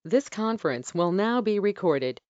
This conference will now be recorded.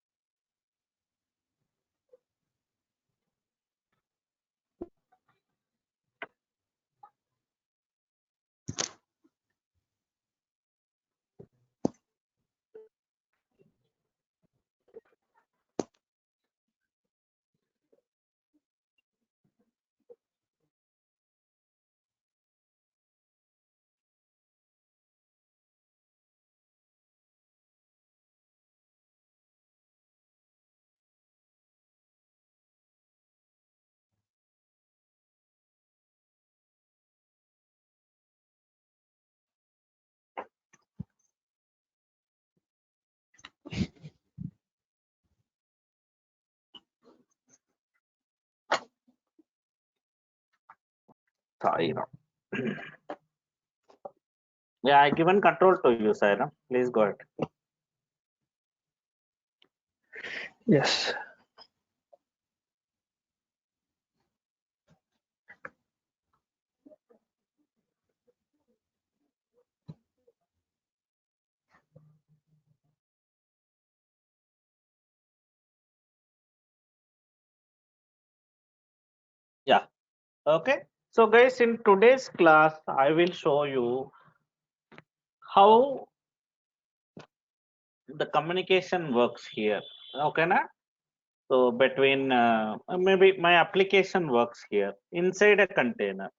Saira. Yeah, I given control to you, Saira. Please go ahead. Yes. Yeah. Okay. So, guys, in today's class, I will show you how the communication works here. Okay, na? So, between maybe my application works here inside a container.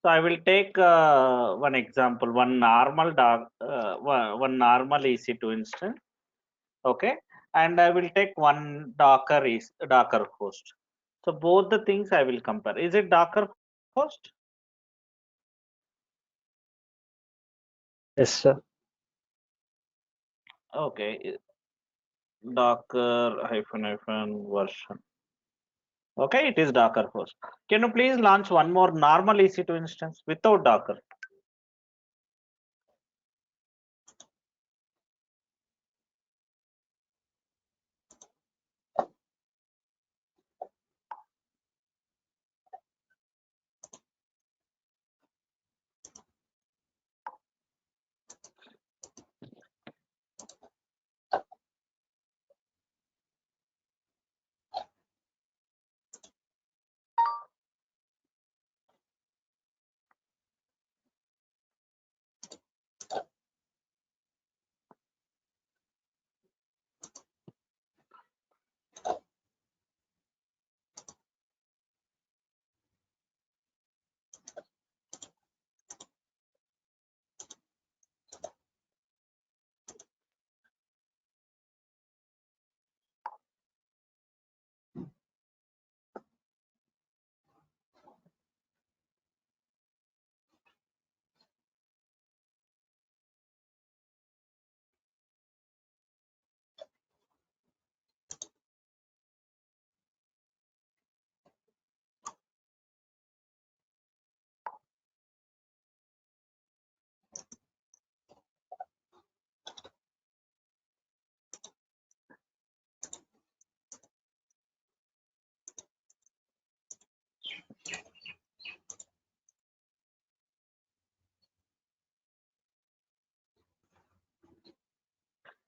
So, I will take one example, one normal EC2 instance. Okay, and I will take one Docker host. So both the things I will compare. Is it Docker host? Yes, sir. Okay, Docker hyphen hyphen version. Okay, it is Docker host. Can you please launch one more normal EC2 instance without Docker?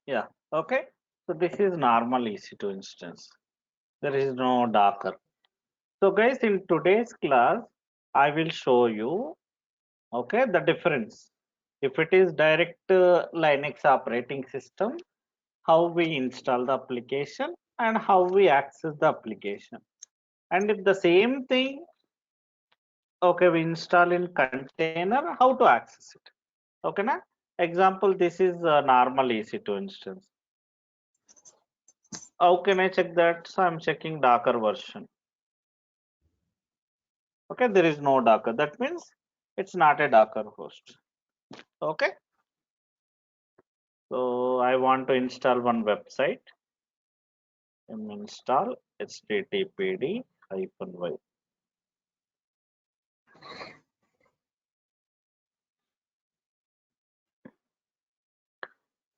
Yeah. Okay. So this is normal EC2 instance. There is no Docker. So guys, in today's class, I will show you okay the difference. If it is direct Linux operating system, how we install the application and how we access the application. And if the same thing, okay, we install in container, how to access it. Okay, na? Example, this is a normal EC2 instance. How can I check that? So I'm checking Docker version. Okay, there is no Docker. That means it's not a Docker host. Okay, so I want to install one website. Install httpd hyphen y.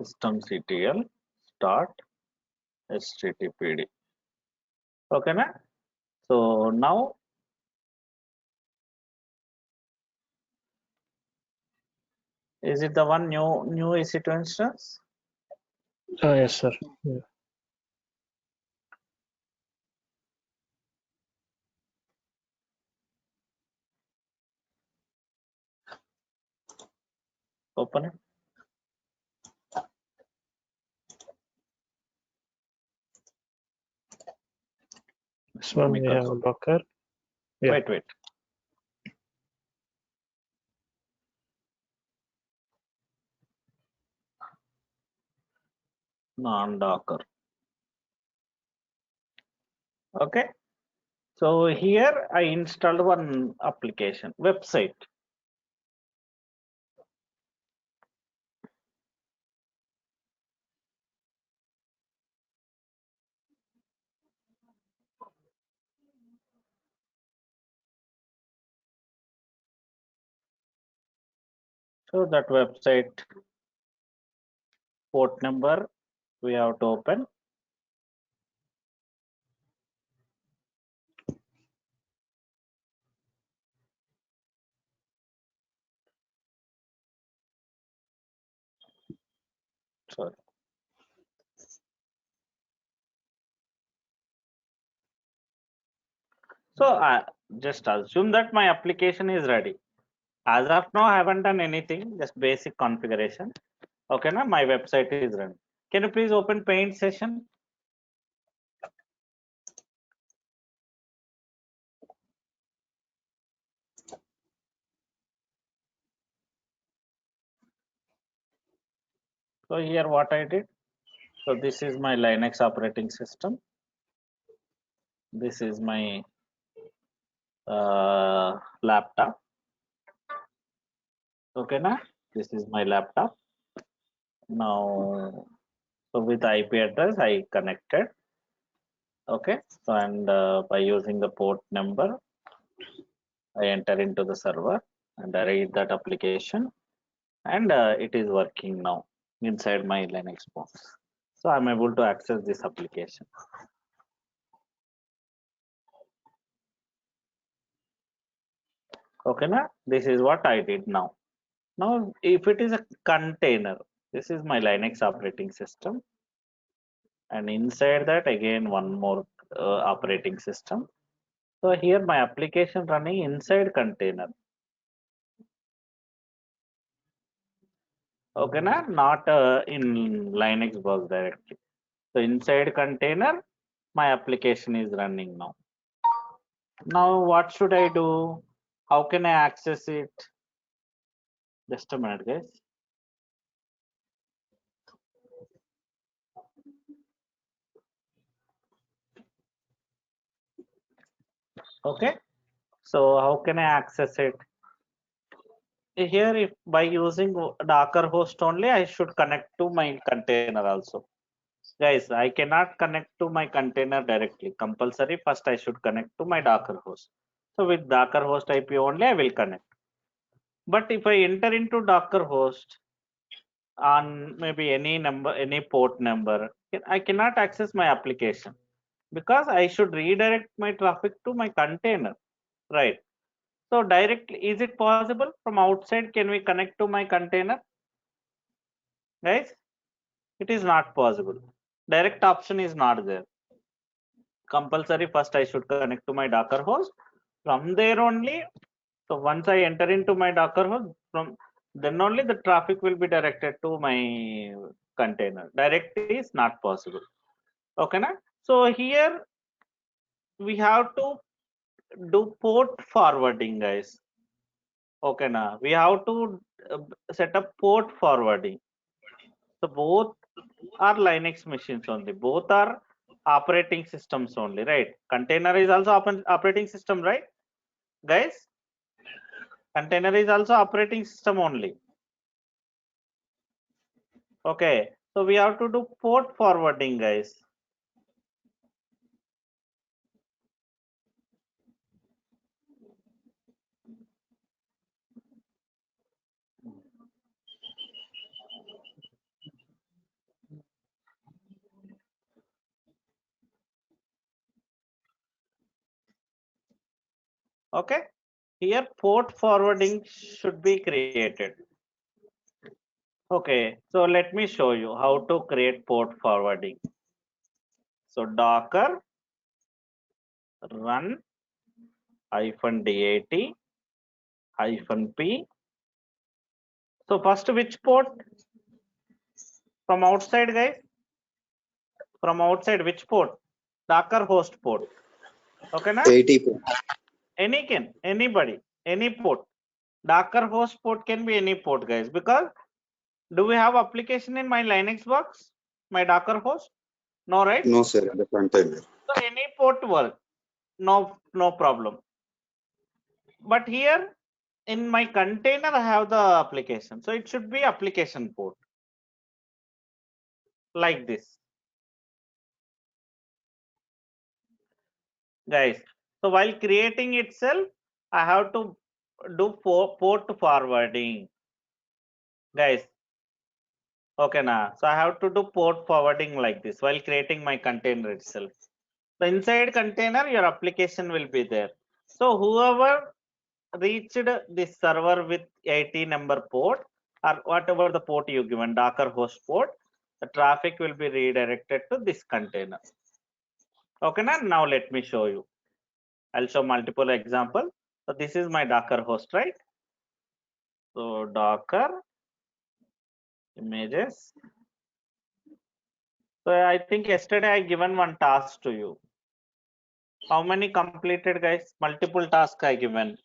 Systemctl start httpd. Okay, na? So now is it the one new EC2 instance? Yes, sir. Yeah. Open it. This one we have Microsoft. Docker. Yeah. Wait. Non-Docker. Okay. So here I installed one application, website. So that website port number we have to open. Sorry. So I just assume that my application is ready. As of now, I haven't done anything, just basic configuration. Okay, now my website is running. Can you please open paint session? So here what I did. So this is my Linux operating system. This is my laptop. Okay, now this is my laptop. Now, so with IP address I connected. Okay, so and by using the port number, I enter into the server and I read that application, and it is working now inside my Linux box. So I'm able to access this application. Okay, now this is what I did now. Now, if it is a container, this is my Linux operating system, and inside that again one more operating system. So here my application running inside container. Okay, na? Not in Linux box directly. So inside container, my application is running now. Now what should I do? How can I access it? Just a minute, guys. Okay. So how can I access it? Here, if by using Docker host only, I should connect to my container also. Guys, I cannot connect to my container directly. Compulsory, first I should connect to my Docker host. So with Docker host IP only, I will connect. But if I enter into Docker host on maybe any number, any port number, I cannot access my application because I should redirect my traffic to my container, right? So directly, is it possible from outside? Can we connect to my container, guys? It is not possible. Direct option is not there. Compulsory, first I should connect to my Docker host. From there only, so once I enter into my Docker host, from then only the traffic will be directed to my container. Direct is not possible. Okay, na? So here we have to do port forwarding, guys. Okay, na? We have to set up port forwarding. So both are Linux machines only. Both are operating systems only, right? Container is also operating system, right, guys? Container is also operating system only. Okay, so we have to do port forwarding, guys. Okay, here port forwarding should be created. Okay, so let me show you how to create port forwarding. So Docker run -dat -p. So first, which port? From outside, guys. From outside, which port? Docker host port. Okay, na? 80. Anybody, any port. Docker host port can be any port, guys. Because do we have application in my Linux box? My Docker host? No, right? No, sir, the container. So any port work. No problem. But here in my container, I have the application. So it should be application port. Like this. Guys, so while creating itself, I have to do port forwarding. Guys, okay, now. So I have to do port forwarding like this while creating my container itself. The inside container, your application will be there. So whoever reached this server with 80 number port or whatever the port you given, Docker host port, the traffic will be redirected to this container. Okay, now let me show you. I'll show multiple examples. So this is my Docker host, right? So Docker images. So I think yesterday I given one task to you. How many completed, guys? Multiple tasks I given.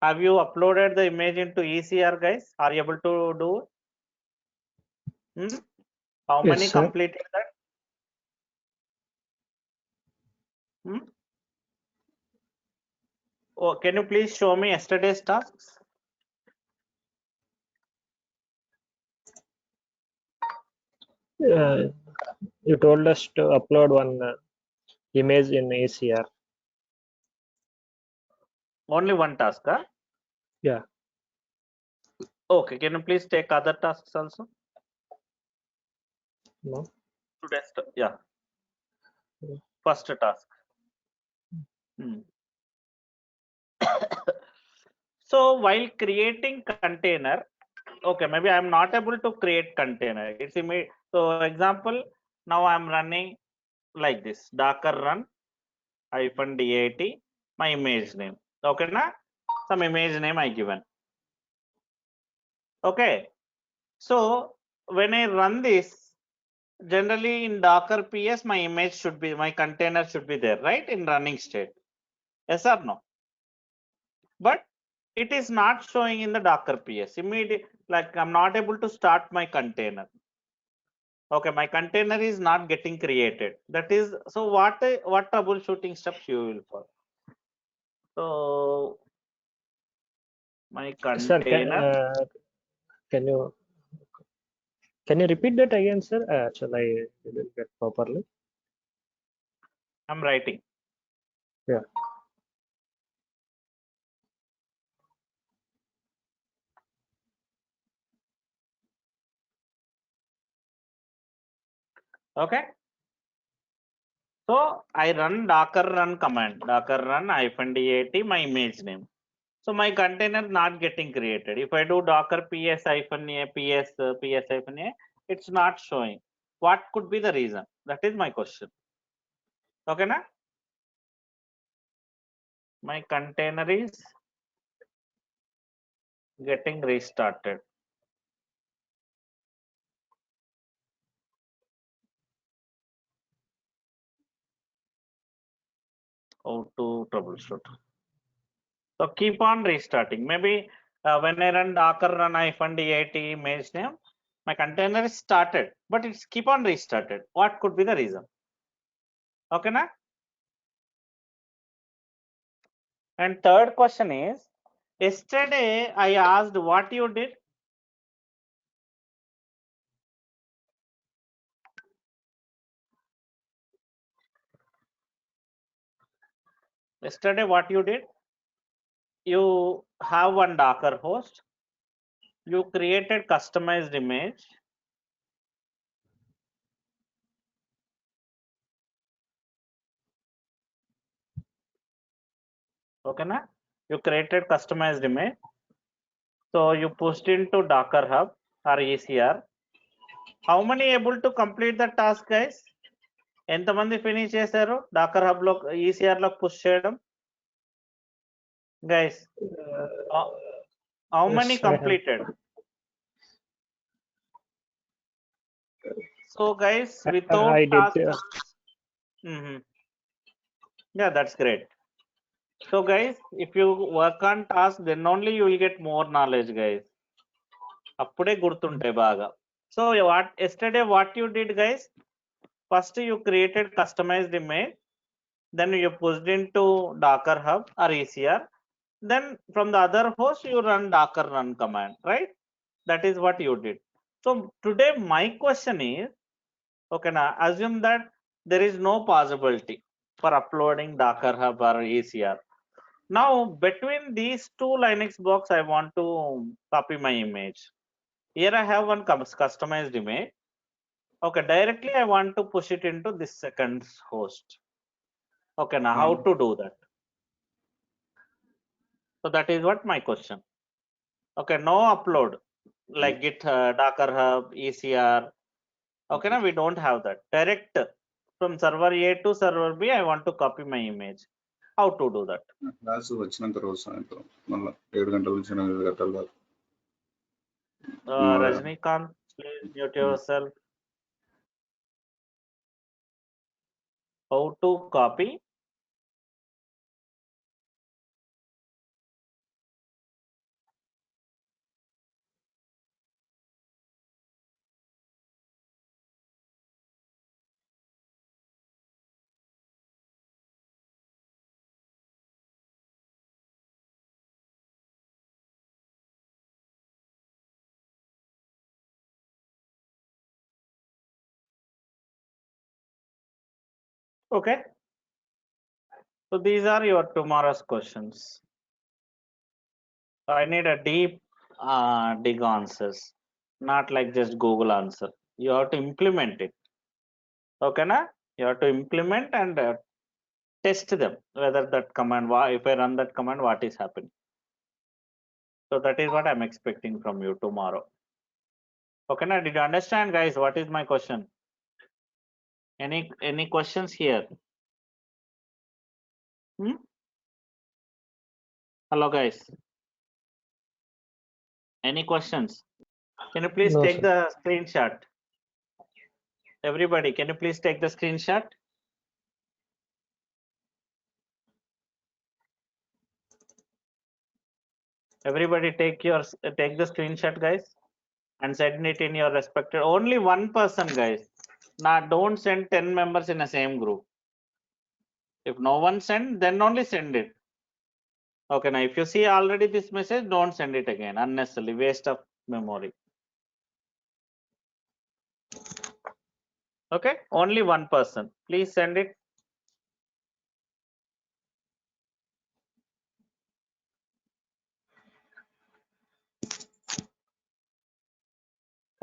Have you uploaded the image into ECR, guys? Are you able to do? How Yes, many sir. completed that? Oh, can you please show me yesterday's tasks? You told us to upload one image in ACR. Only one task, huh? Yeah. Okay, can you please take other tasks also? No. Today's, yeah. Yeah. First task. So while creating container, okay, maybe I'm not able to create container. It's immediate. So example, now I'm running like this, Docker run -dat, my image name. Okay, na? Some image name I given. Okay. So when I run this, generally in Docker PS, my image should be, my container should be there, right? In running state. Yes or no? But it is not showing in the Docker PS. Immediate, like I'm not able to start my container. Okay, my container is not getting created. That is, so what troubleshooting steps you will follow? So my Sir, container. can you repeat that again, sir? Actually, I didn't get properly. I'm writing. Yeah. Okay. So I run Docker run command, Docker run -dat, my image name. So my container not getting created. If I do Docker ps-a, it's not showing. What could be the reason? That is my question. Okay, na? My container is getting restarted. How to troubleshoot? So keep on restarting. Maybe when I run Docker run -dat image name, my container is started, but it's keep on restarted. What could be the reason? Okay, na? And third question is, yesterday I asked what you did. Yesterday what you did? You have one Docker host. You created customized image. Okay, na? You created customized image. So you pushed into Docker Hub or ECR. How many able to complete the task, guys? ఎంతమంది finish చేశారు Dakar hub లో ECR లో push చేయడం guys how many Yes, I have. Completed so guys without I did. Task yeah, that's great. So guys, if you work on task, then only you will get more knowledge, guys. అప్పుడే గుర్తుంటాయి బాగా. So what yesterday what you did, guys? First you created customized image, then you pushed into Docker Hub or ECR. Then from the other host you run Docker run command, right? That is what you did. So today my question is, okay, now assume that there is no possibility for uploading Docker Hub or ECR. Now between these two Linux box, I want to copy my image. Here I have one customized image. Okay, directly I want to push it into this second host. Okay, now how to do that? So that is what my question. Okay, no upload like Git, Docker Hub, ECR. Okay, now we don't have that. Direct from server A to server B, I want to copy my image. How to do that? Class వచ్చినంత రోజు సాయంత్రం మళ్ళీ 7 గంటల నుంచి 8 గంటల దాకా Rajnikant, please mute yourself. How to copy? Okay. So these are your tomorrow's questions. I need a deep dig answers, not like just Google answer. You have to implement it. Okay, na? You have to implement and test them whether that command, if I run that command, what is happening. So that is what I'm expecting from you tomorrow. Okay, na? Did you understand, guys? What is my question? Any questions here? Hello, guys. Any questions? Can you please No, take sir. the screenshot? Everybody, can you please take the screenshot? Everybody take the screenshot, guys, and send it in your respective. Only one person, guys. Now don't send 10 members in the same group. If no one send, then only send it. Okay, now if you see already this message, don't send it again. Unnecessarily waste of memory. Okay, only one person. Please send it.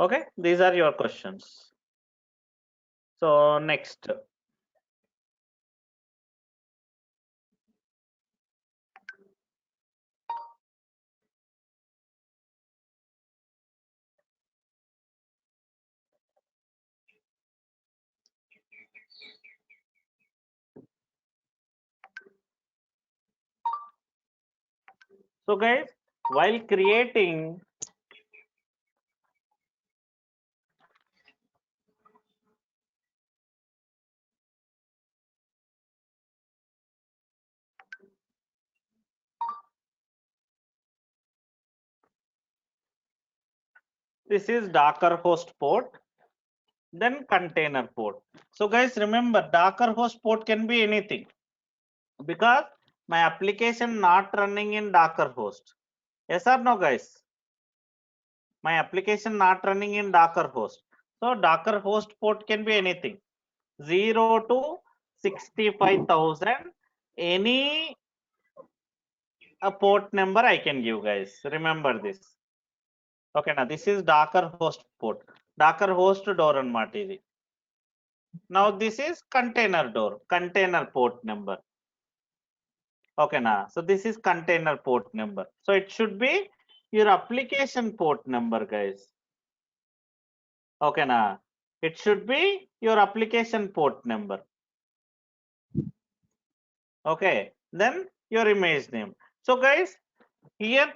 Okay, these are your questions. So next. So guys, while creating this is Docker host port, then container port. So guys, remember Docker host port can be anything because my application not running in Docker host. Yes or no, guys? My application not running in Docker host. So Docker host port can be anything. 0 to 65,000. Any a port number I can give, guys. Remember this. Okay, now this is Docker host port. Docker host door and matidi. Now this is container door, container port number. Okay, now so this is container port number. So it should be your application port number, guys. Okay, na. It should be your application port number. Okay, then your image name. So guys, here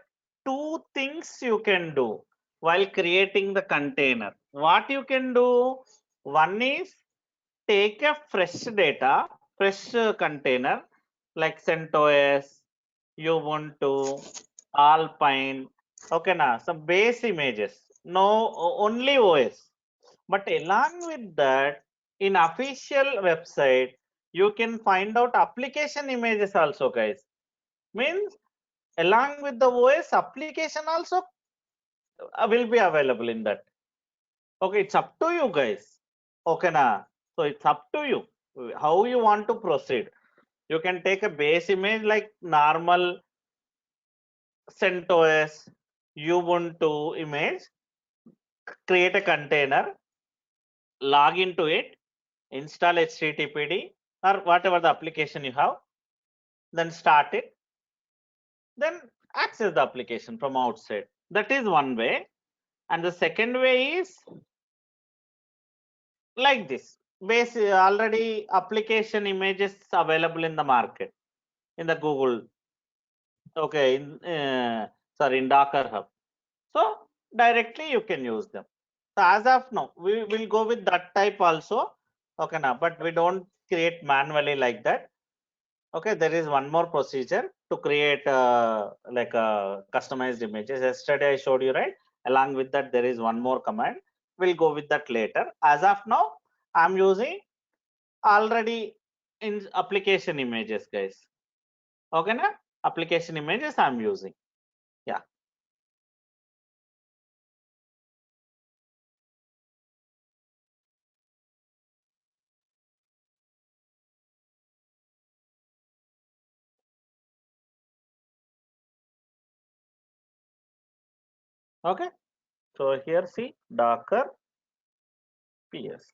two things you can do while creating the container. What you can do, one is take a fresh data, fresh container like CentOS, Ubuntu, Alpine, okay na, some base images, no only OS. But along with that, in official website, you can find out application images also, guys. Means along with the OS, application also will be available in that. Okay, it's up to you guys. Okay, na. So it's up to you how you want to proceed. You can take a base image like normal CentOS, Ubuntu image, create a container, log into it, install HTTPD or whatever the application you have, then start it, then access the application from outside. That is one way. And the second way is like this. Base already application images available in the market, in the Google. Okay, sorry, in Docker Hub. So directly you can use them. So as of now, we will go with that type also. Okay, now, but we don't create manually like that. Okay, there is one more procedure to create like customized images. Yesterday I showed you, right? Along with that, there is one more command. We'll go with that later. As of now, I'm using already in application images, guys. Okay, na? Application images I'm using. Yeah. Okay. So here see Docker PS.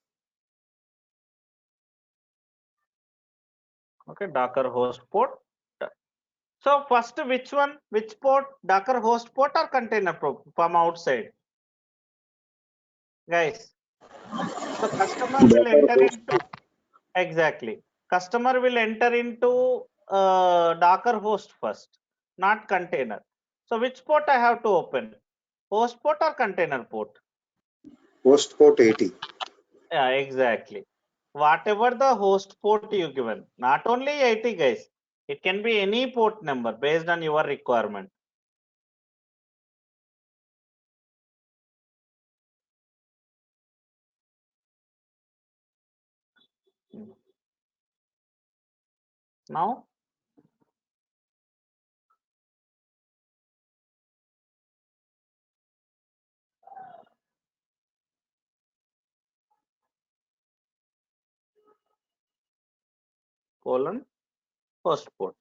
Okay, Docker host port. So first, which one? Which port? Docker host port or container port from outside, guys? So customer will Docker enter host. into exactly. Customer will enter into Docker host first, not container. So which port I have to open? Host port or container port? Host port 80. Yeah, exactly. Whatever the host port you given, not only 80 guys, it can be any port number based on your requirement. Now, colon host port.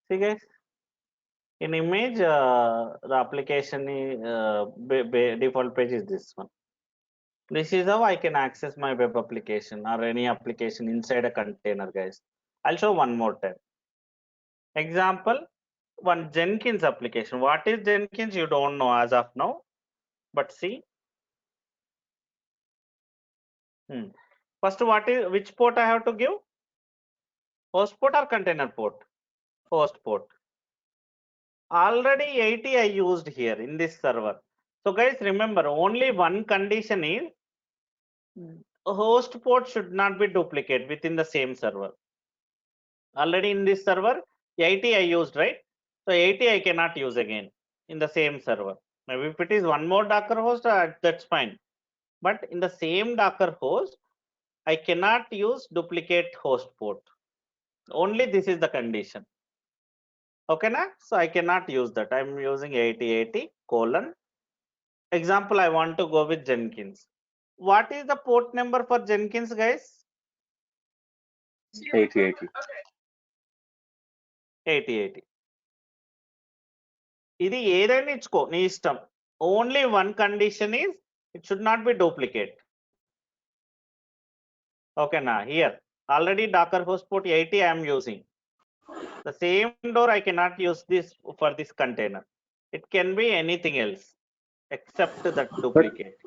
See guys, in image, the application default page is this one. This is how I can access my web application or any application inside a container, guys. I'll show one more time. Example, one Jenkins application. What is Jenkins? You don't know as of now, but see. First, which port I have to give? Host port or container port? Host port. Already 80 I used here in this server. So guys, remember only one condition is host port should not be duplicate within the same server. Already in this server 80 I used, right? So 80 I cannot use again in the same server. Maybe if it is one more Docker host, that's fine. But in the same Docker host, I cannot use duplicate host port. Only this is the condition. Okay, na? So I cannot use that. I'm using 8080 colon. Example, I want to go with Jenkins. What is the port number for Jenkins, guys? 8080. 8080. ఇది ఏదైనా ఇచ్చుకో నీ ఇష్టం. Only one condition is it should not be duplicate. Okay, na? Here already Docker host port 80 I am using. The same door I cannot use this for this container. It can be anything else except that duplicate.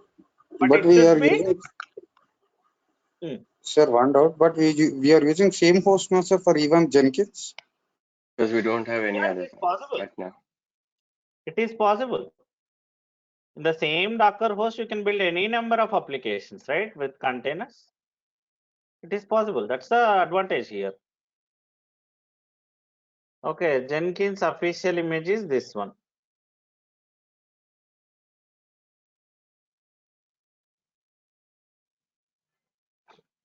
But But it we should are be using, hmm, sir, one doubt, but we are using same host master for even Jenkins. Because we don't have any yeah, it other is possible. right now. It is possible. In the same Docker host, you can build any number of applications, right? With containers. It is possible. That's the advantage here. Okay, Jenkins official image is this one.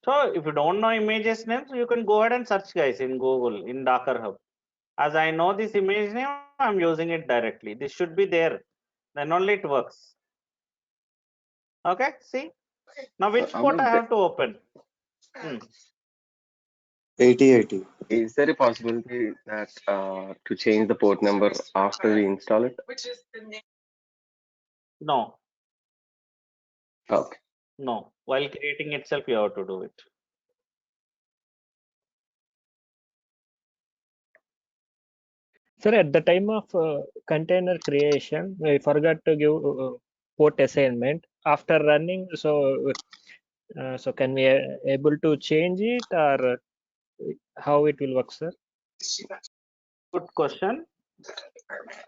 So if you don't know images names, you can go ahead and search, guys, in Google, in Docker Hub. As I know this image name, I'm using it directly. This should be there. Then only it works. Okay, see? Now which port I have to open? 8080. Is there a possibility that to change the port number after we install it? No, Okay. no. While creating itself, you have to do it. Sir, at the time of container creation, we forgot to give port assignment. After running, so can we able to change it, or how it will work, sir? Good question.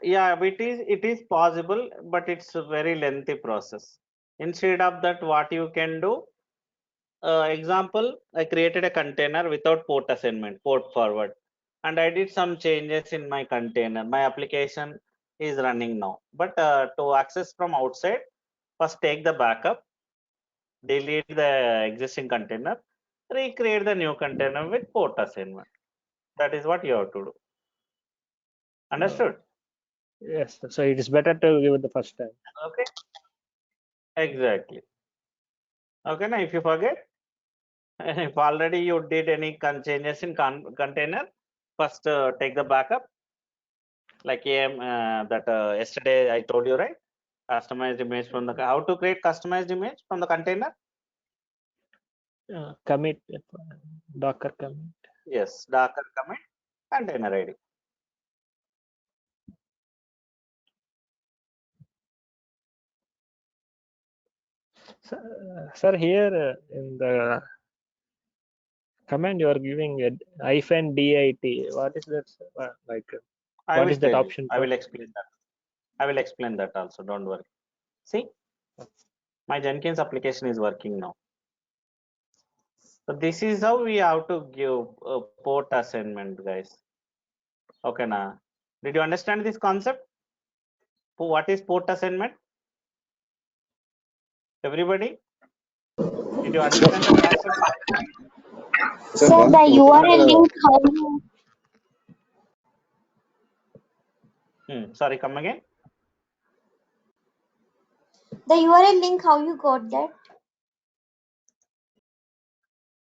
Yeah, it is possible, but it's a very lengthy process. Instead of that, what you can do, example, I created a container without port assignment, port forward, and I did some changes in my container. My application is running now, but to access from outside, first take the backup, delete the existing container, recreate the new container with port assignment. That is what you have to do. Understood? Yes, so it is better to give it the first time. Okay. Exactly. Okay, now if you forget, if already you did any changes in container, first take the backup. Like yesterday I told you, right? Customized image from the how to create customized image from the container. Commit, Docker commit. Yes, Docker commit container ID. Sir, here in the command you are giving a -dit. What is that, sir? I what will is that tell you. option I for? will explain that. I will explain that also. Don't worry. See, my Jenkins application is working now. So this is how we have to give a port assignment, guys. Okay, now, did you understand this concept? What is port assignment? Everybody, did you understand the concept? Sir, Sir, once the open URL the, link, how you, Sorry, come again. the URL link, how you got that?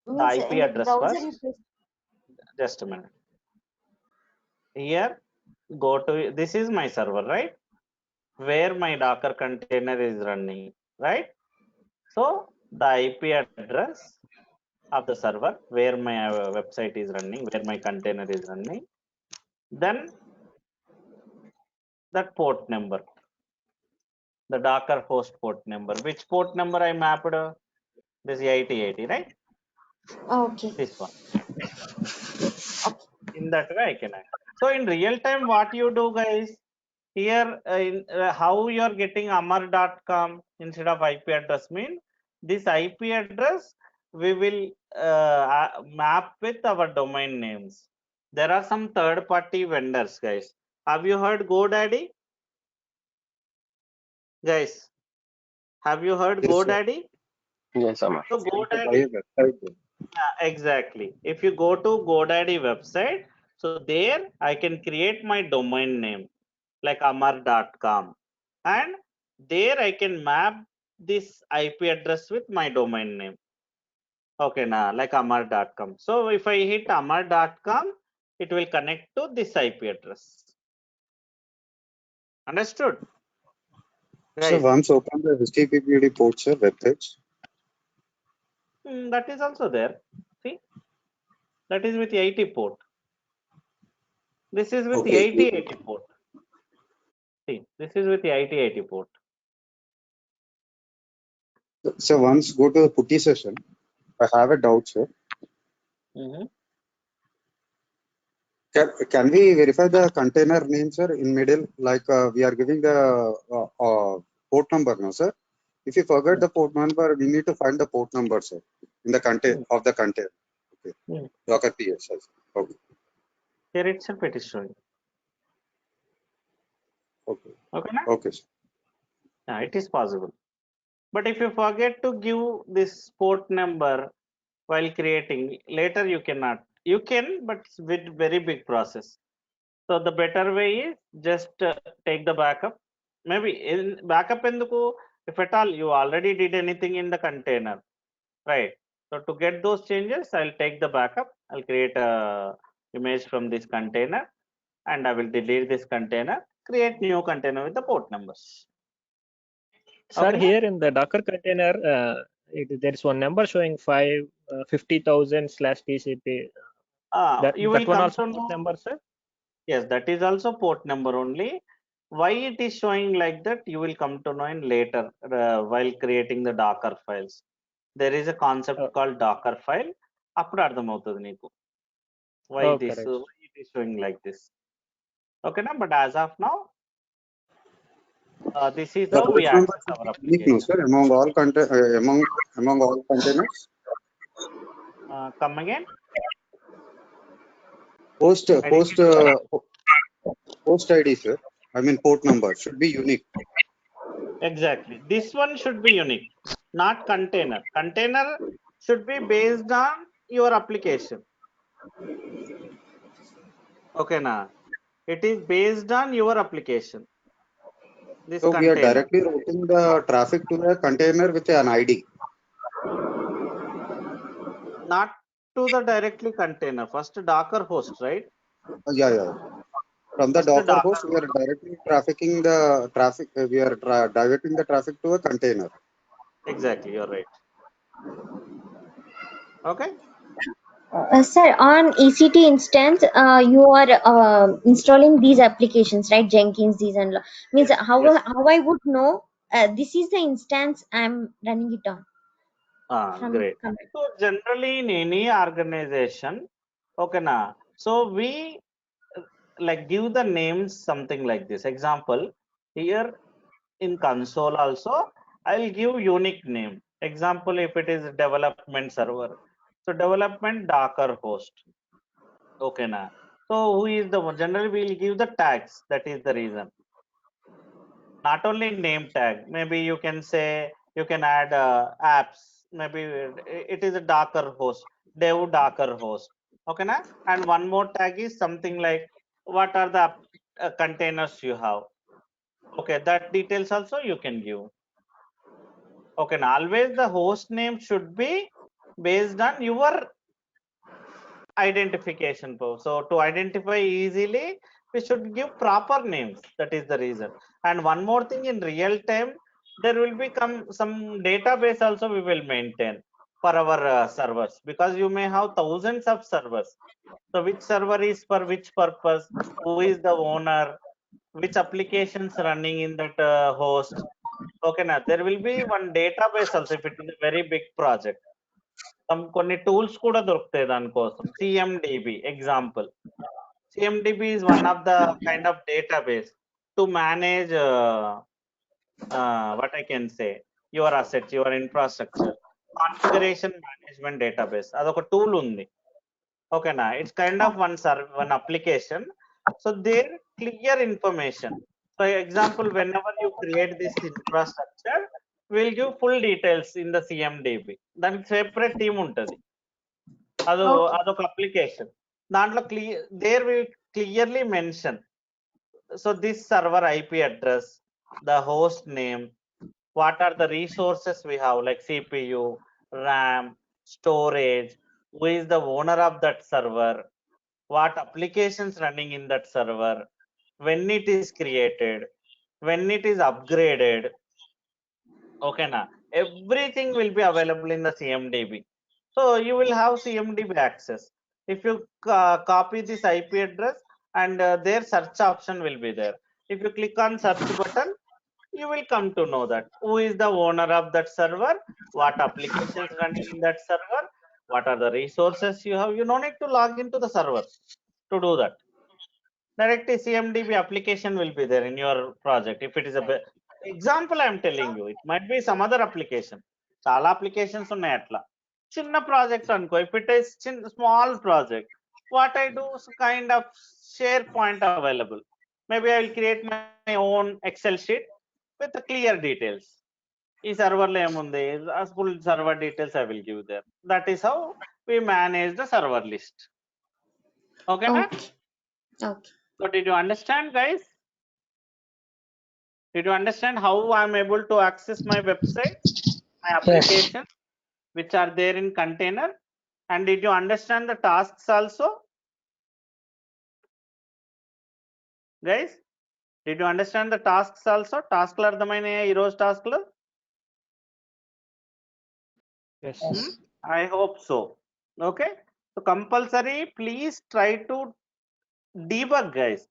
The Means IP in the address browser you first. press. Just a minute. Here, go to this is my server, right? Where my Docker container is running, right? So the IP address of the server where my website is running, where my container is running, then that port number, the Docker host port number. Which port number I mapped? This 8080, right? Okay. This one. In that way, I can act. So in real time, what you do, guys, here how you are getting amar.com instead of IP address mean this IP address we will map with our domain names. There are some third-party vendors, guys. Have you heard GoDaddy? Guys, have you heard yes, sir. GoDaddy? Yes, Amar. So GoDaddy, exactly. If you go to GoDaddy website, so there I can create my domain name like amar.com, and there I can map this IP address with my domain name. Okay, now like amar.com. So if I hit amar.com, it will connect to this IP address. Understood? So Guys, once open the HTTPD port, sir, web page. that is also there. See, that is with the 80 port. This is with the Okay. 8080 port. See, this is with the 8080 port. So once go to the putty session, I have a doubt, sir. Mhm. Can we verify the container name, sir, in middle? Like we are giving the port number, no, sir? If you forget the port number, we need to find the port number, sir, in the container of the container. Okay. Hmm. Docker PS. Okay. Here itself it is showing. Okay. Okay, na? Okay, sir. Yeah, it is possible. But if you forget to give this port number while creating, later you cannot. You can, but it's with very big process. So the better way is just take the backup. Maybe in backup enduku, if at all you already did anything in the container, right? So to get those changes, I'll take the backup. I'll create a image from this container, and I will delete this container, create new container with the port numbers. Sir, Okay, here in the Docker container, there is one number showing 50,000 / TCP. you will That one come also to port know. number, sir? Yes, that is also port number only. Why it is showing like that, you will come to know in later while creating the Docker files. There is a concept Oh, called Docker file. అప్పుడు అర్థమవుతుంది నీకు why oh, this correct. why it is showing like this. Okay, na? But as of now, this is The how we port number access should our be unique, no, application. sir, among all containers. Come again. Host I didn't host get you. host ID, sir. I mean port number should be unique. Exactly. This one should be unique, not container. Container should be based on your application. Okay, na? It is based on your application. This So we are container, directly routing the traffic to a container with an ID. not to the directly container. First Docker host, right? Yeah. From the First Docker Docker host, we are directly trafficking the traffic. We are diverting the traffic to a container. Exactly, you're right. Okay. Sir, on EC2 instance, you are installing these applications, right? Jenkins, these and means Yes. how Yes. how I would know this is the instance I'm running it on from Great. command. So generally in any organization, okay, na. So we like give the names something like this. Example, here in console also, I'll give unique name. Example, if it is development server, so development Docker host. Okay, na. So who is the one? Generally, we'll give the tags. That is the reason. Not only name tag. Maybe you can say you can add apps. Maybe it is a Docker host, dev Docker host. Okay, na. And one more tag is something like what are the containers you have. Okay, that details also you can give. Okay, now always the host name should be based on your identification. So to identify easily, we should give proper names. That is the reason. And one more thing, in real time, there will become some database also we will maintain for our servers, because you may have thousands of servers. So which server is for which purpose, who is the owner, which applications running in that host. Okay, now there will be one database also if it is a very big project. కొన్ని tools కూడా దొరుకుతాయి దానికోసం. సిఎండిబి example. సిఎండిబి is one of the kind of database to manage what I can say, your assets, your infrastructure, configuration management database. అదొక tool ఉంది. ఓకేనా, it's kind of one application. So there clear information. So example, whenever you create this infrastructure, we'll give full details in the CMDB. దానికి separate team ఉంటుంది. Okay. అదొక application. దాంట్లో there we clearly mention. So this server IP address, the host name, what are the resources we have like CPU, RAM, storage, who is the owner of that server, what applications running in that server, when it is created, when it is upgraded. Okay, na, everything will be available in the CMDB. So you will have CMDB access. If you copy this IP address, and their search option will be there. If you click on search button, you will come to know that who is the owner of that server, what applications running in that server, what are the resources you have. You no need to log into the server to do that. Directly CMDB application will be there in your project. If it is a example, I am telling you, it might be some other application. Chala applications ఉన్నాయి అట్లా చిన్న project అనుకో. If it is small project, what I do is kind of share point available. Maybe I will create my own Excel sheet with the clear details. ఈ సర్వర్లో ఏముంది, full server details I will give there. That is how we manage the server list. Okay na? Okay. So did you understand, guys? Did you understand how I'm able to access my website, my application, which are there in container? And did you understand the tasks also? Guys, did you understand the tasks also? Task lu ardhamainaya ee roju task lu? Yes. I hope so. Okay, so compulsory please try to debug, guys.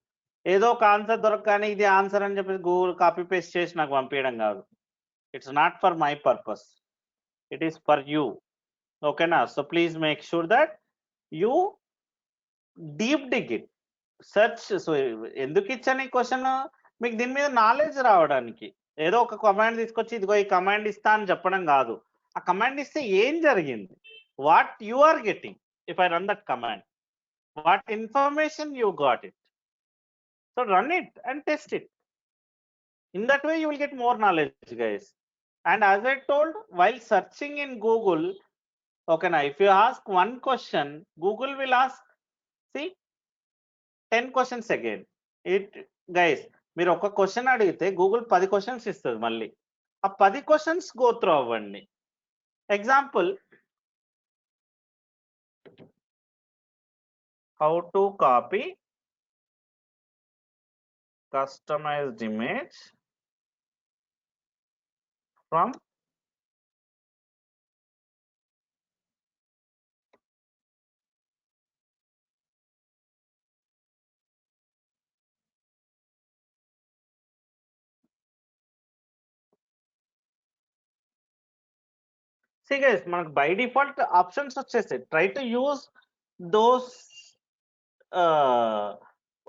ఏదో ఒక answer దొరకగానే ఇది answer అని చెప్పేసి Google copy paste చేసి నాకు పంపించడం కాదు. It's not for my purpose, it is for you. ఓకేనా? So please make sure that you deep dig it, search. So ఎందుకు ఇచ్చాను ఈ క్వశ్చన్, మీకు దీని మీద నాలెడ్జ్ రావడానికి. ఏదో ఒక కమాండ్ తీసుకొచ్చి ఇదిగో ఈ కమాండ్ ఇస్తా అని చెప్పడం కాదు. ఆ కమాండ్ ఇస్తే ఏం జరిగింది, what you are getting if I run that command, what information you got it. So run it and test it. In that way you will get more knowledge, guys. And as I told, while searching in Google, okay, now if you ask one question, Google will ask, see, 10 questions again. It, guys, మీరు ఒక question అడిగితే Google 10 questions ఇస్తుంది. మళ్ళీ ఆ 10 questions go through అవ్వండి. Example, how to copy customized image from see, guys, మనకు by default options వచ్చేస్తాయి. Try to use those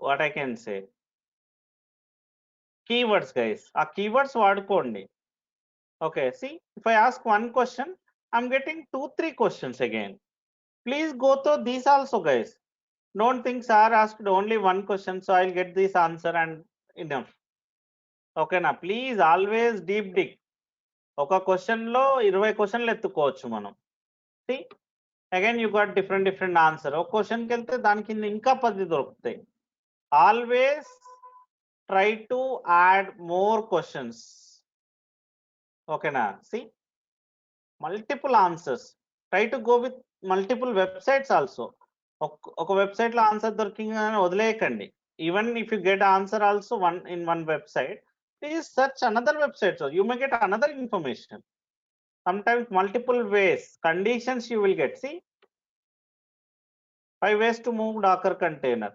what I can say keywords, guys. ఆ కీవర్డ్స్ వాడుకోండి. Okay, see if I ask one question, I'm getting 2-3 questions again. Please go through these also, guys. Don't think sir asked only one question so I will get this answer and enough. ఓకేనా? Please always deep dig. ఒక question లో 20 క్వశ్చన్లు ఎత్తుకోవచ్చు మనం. See again you got different answer. ఒక క్వశ్చన్కి వెళ్తే దాని కింద ఇంకా 10 దొరుకుతాయి. Always try to add more questions. ఓకేనా? See multiple answers, try to go with multiple websites also. ఒక వెబ్సైట్ లో ఆన్సర్ దొరికిందని వదిలేయకండి. Even if you get answer also in one website, please search another website so you may get another information. Sometimes multiple ways, conditions you will get. See, 5 ways to move Docker container.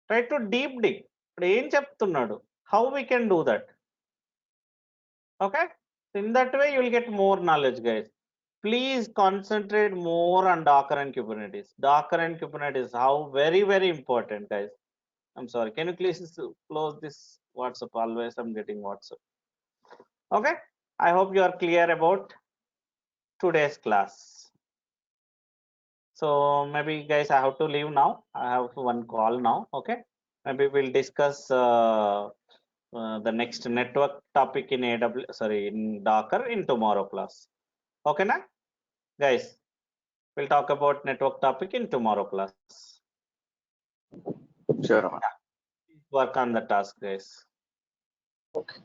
Try to deep dig. ఇప్పుడు ఏం చెప్తున్నాడు, how we can do that. Okay, in that way you will get more knowledge, guys. Please concentrate more on Docker and Kubernetes. Docker and Kubernetes, how very important, guys. I'm sorry, can you please close this WhatsApp? Always I'm getting WhatsApp. Okay, I hope you are clear about today's class. So maybe, guys, I have to leave now. I have one call now. Okay, maybe we'll discuss the next network topic in in Docker in tomorrow class. Okay na, guys? We'll talk about network topic in tomorrow class. Sure. Work on the task, guys. Okay.